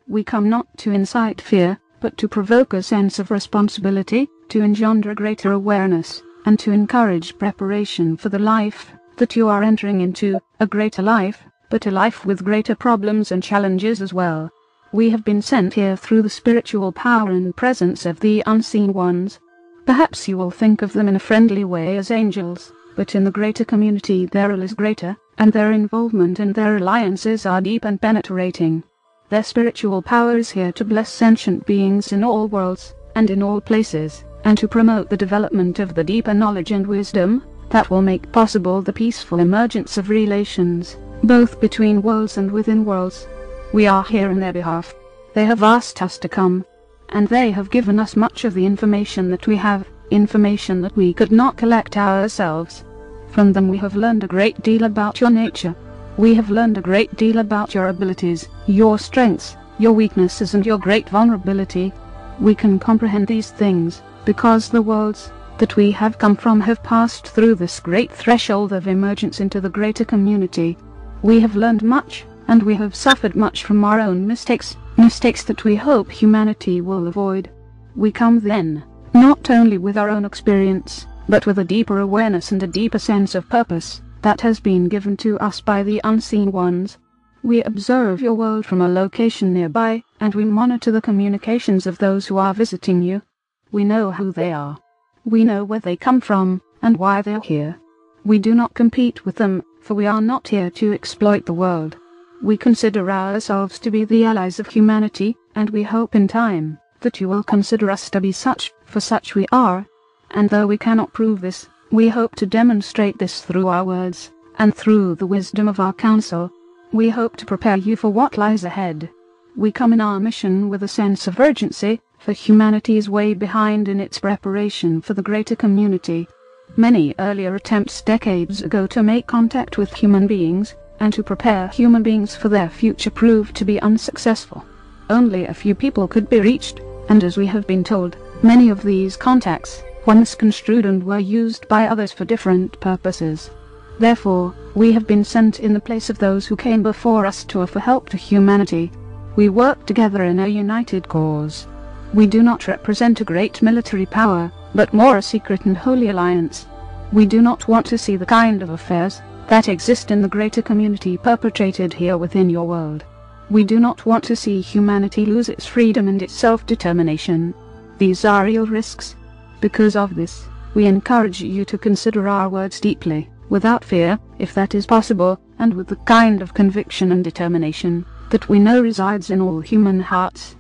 We come not to incite fear, but to provoke a sense of responsibility, to engender greater awareness, and to encourage preparation for the life that you are entering into, a greater life, but a life with greater problems and challenges as well. We have been sent here through the spiritual power and presence of the unseen ones. Perhaps you will think of them in a friendly way as angels, but in the greater community their role is greater, and their involvement and their alliances are deep and penetrating. Their spiritual power is here to bless sentient beings in all worlds, and in all places, and to promote the development of the deeper knowledge and wisdom that will make possible the peaceful emergence of relations, both between worlds and within worlds. We are here in their behalf. They have asked us to come, and they have given us much of the information that we have, information that we could not collect ourselves. From them we have learned a great deal about your nature. We have learned a great deal about your abilities, your strengths, your weaknesses and your great vulnerability. We can comprehend these things, because the worlds that we have come from have passed through this great threshold of emergence into the greater community. We have learned much, and we have suffered much from our own mistakes that we hope humanity will avoid. We come then, not only with our own experience, but with a deeper awareness and a deeper sense of purpose that has been given to us by the unseen ones. We observe your world from a location nearby, and we monitor the communications of those who are visiting you. We know who they are. We know where they come from, and why they are here. We do not compete with them, for we are not here to exploit the world. We consider ourselves to be the allies of humanity, and we hope in time that you will consider us to be such, for such we are. And though we cannot prove this, we hope to demonstrate this through our words, and through the wisdom of our counsel. We hope to prepare you for what lies ahead. We come in our mission with a sense of urgency, for humanity is way behind in its preparation for the greater community. Many earlier attempts decades ago to make contact with human beings, and to prepare human beings for their future proved to be unsuccessful. Only a few people could be reached, and as we have been told, many of these contacts were misconstrued and were used by others for different purposes. Therefore, we have been sent in the place of those who came before us to offer help to humanity. We work together in a united cause. We do not represent a great military power, but more a secret and holy alliance. We do not want to see the kind of affairs that exist in the greater community perpetrated here within your world. We do not want to see humanity lose its freedom and its self-determination. These are real risks. Because of this, we encourage you to consider our words deeply, without fear, if that is possible, and with the kind of conviction and determination that we know resides in all human hearts.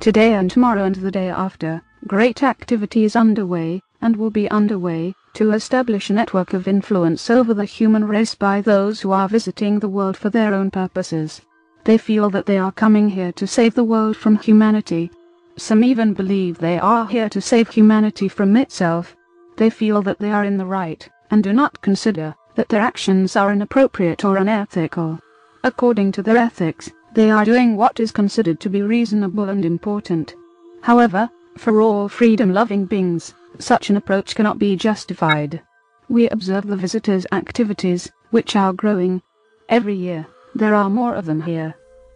Today and tomorrow and the day after, great activity is underway, and will be underway, to establish a network of influence over the human race by those who are visiting the world for their own purposes. They feel that they are coming here to save the world from humanity. Some even believe they are here to save humanity from itself. They feel that they are in the right, and do not consider that their actions are inappropriate or unethical. According to their ethics, they are doing what is considered to be reasonable and important. However, for all freedom-loving beings, such an approach cannot be justified. We observe the visitors' activities, which are growing. Every year, there are more of them here.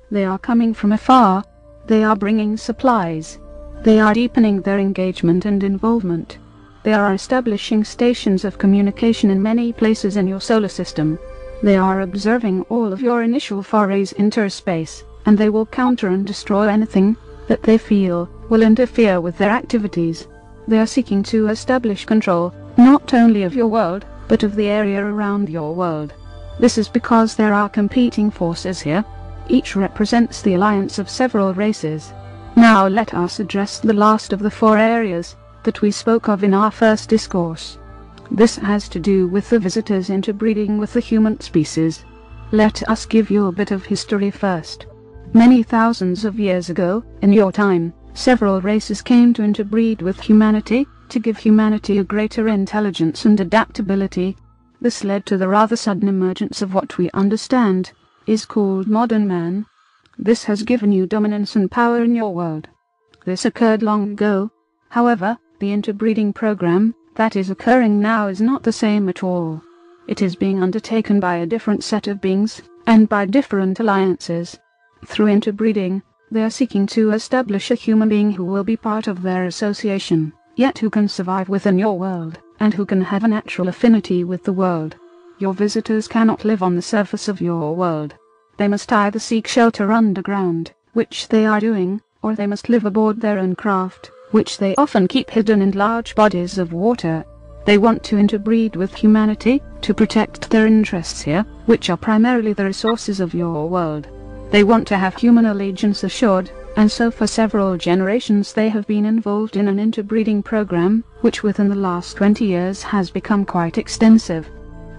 They are coming from afar. They are bringing supplies. They are deepening their engagement and involvement. They are establishing stations of communication in many places in your solar system. They are observing all of your initial forays into space, and they will counter and destroy anything that they feel will interfere with their activities. They are seeking to establish control, not only of your world, but of the area around your world. This is because there are competing forces here. Each represents the alliance of several races. Now let us address the last of the 4 areas that we spoke of in our first discourse. This has to do with the visitors interbreeding with the human species. Let us give you a bit of history first. Many thousands of years ago, in your time, several races came to interbreed with humanity, to give humanity a greater intelligence and adaptability. This led to the rather sudden emergence of what we understand is called modern man. This has given you dominance and power in your world. This occurred long ago. However, the interbreeding program that is occurring now is not the same at all. It is being undertaken by a different set of beings, and by different alliances. Through interbreeding, They are seeking to establish a human being who will be part of their association, yet who can survive within your world, and who can have a natural affinity with the world. Your visitors cannot live on the surface of your world. They must either seek shelter underground, which they are doing, or they must live aboard their own craft, which they often keep hidden in large bodies of water. They want to interbreed with humanity, to protect their interests here, which are primarily the resources of your world. They want to have human allegiance assured, and so for several generations they have been involved in an interbreeding program, which within the last 20 years has become quite extensive.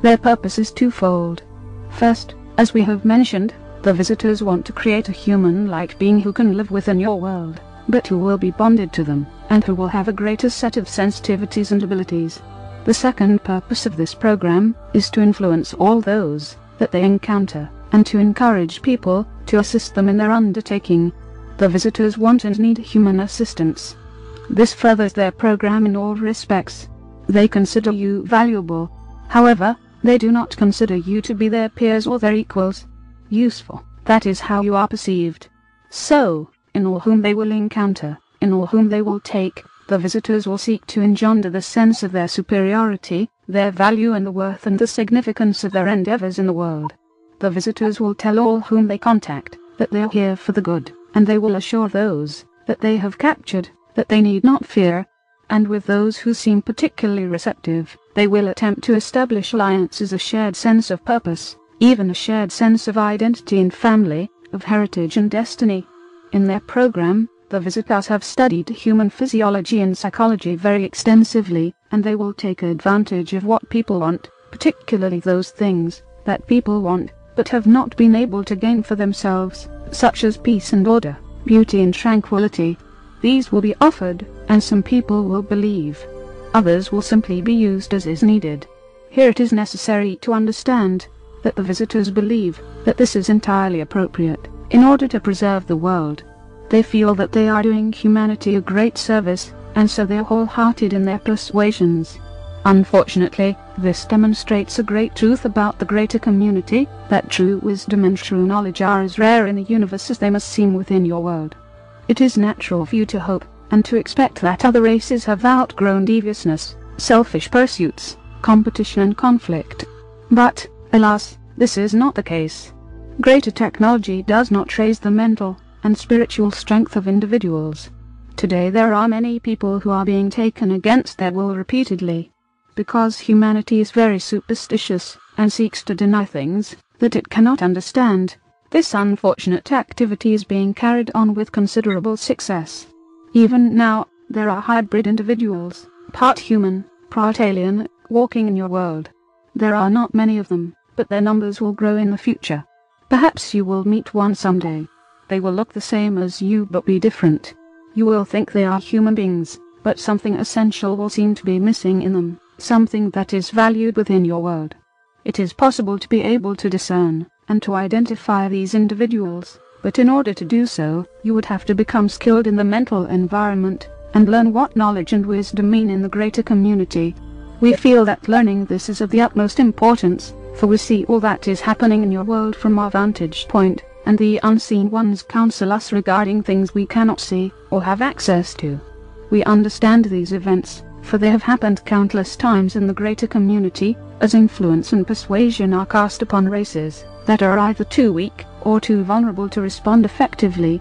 Their purpose is twofold. First, as we have mentioned, the visitors want to create a human-like being who can live within your world, but who will be bonded to them, and who will have a greater set of sensitivities and abilities. The second purpose of this program is to influence all those that they encounter, and to encourage people to assist them in their undertaking. The visitors want and need human assistance. This furthers their program in all respects. They consider you valuable. However, they do not consider you to be their peers or their equals. Useful, that is how you are perceived. So, in all whom they will encounter, in all whom they will take, the visitors will seek to engender the sense of their superiority, their value and the worth and the significance of their endeavors in the world. The visitors will tell all whom they contact that they are here for the good, and they will assure those that they have captured that they need not fear, and with those who seem particularly receptive, they will attempt to establish alliances, a shared sense of purpose, even a shared sense of identity and family, of heritage and destiny. In their program, the visitors have studied human physiology and psychology very extensively, and they will take advantage of what people want, particularly those things that people want, but have not been able to gain for themselves, such as peace and order, beauty and tranquility. These will be offered, and some people will believe. Others will simply be used as is needed. Here it is necessary to understand that the visitors believe that this is entirely appropriate, in order to preserve the world. They feel that they are doing humanity a great service, and so they are wholehearted in their persuasions. Unfortunately, this demonstrates a great truth about the greater community, that true wisdom and true knowledge are as rare in the universe as they must seem within your world. It is natural for you to hope, and to expect that other races have outgrown deviousness, selfish pursuits, competition and conflict. But, alas, this is not the case. Greater technology does not raise the mental and spiritual strength of individuals. Today there are many people who are being taken against their will repeatedly, because humanity is very superstitious, and seeks to deny things that it cannot understand. This unfortunate activity is being carried on with considerable success. Even now, there are hybrid individuals, part human, part alien, walking in your world. There are not many of them, but their numbers will grow in the future. Perhaps you will meet one someday. They will look the same as you but be different. You will think they are human beings, but something essential will seem to be missing in them, something that is valued within your world. It is possible to be able to discern and to identify these individuals, but in order to do so, you would have to become skilled in the mental environment, and learn what knowledge and wisdom mean in the greater community. We feel that learning this is of the utmost importance, for we see all that is happening in your world from our vantage point, and the unseen ones counsel us regarding things we cannot see or have access to. We understand these events, for they have happened countless times in the greater community, as influence and persuasion are cast upon races that are either too weak or too vulnerable to respond effectively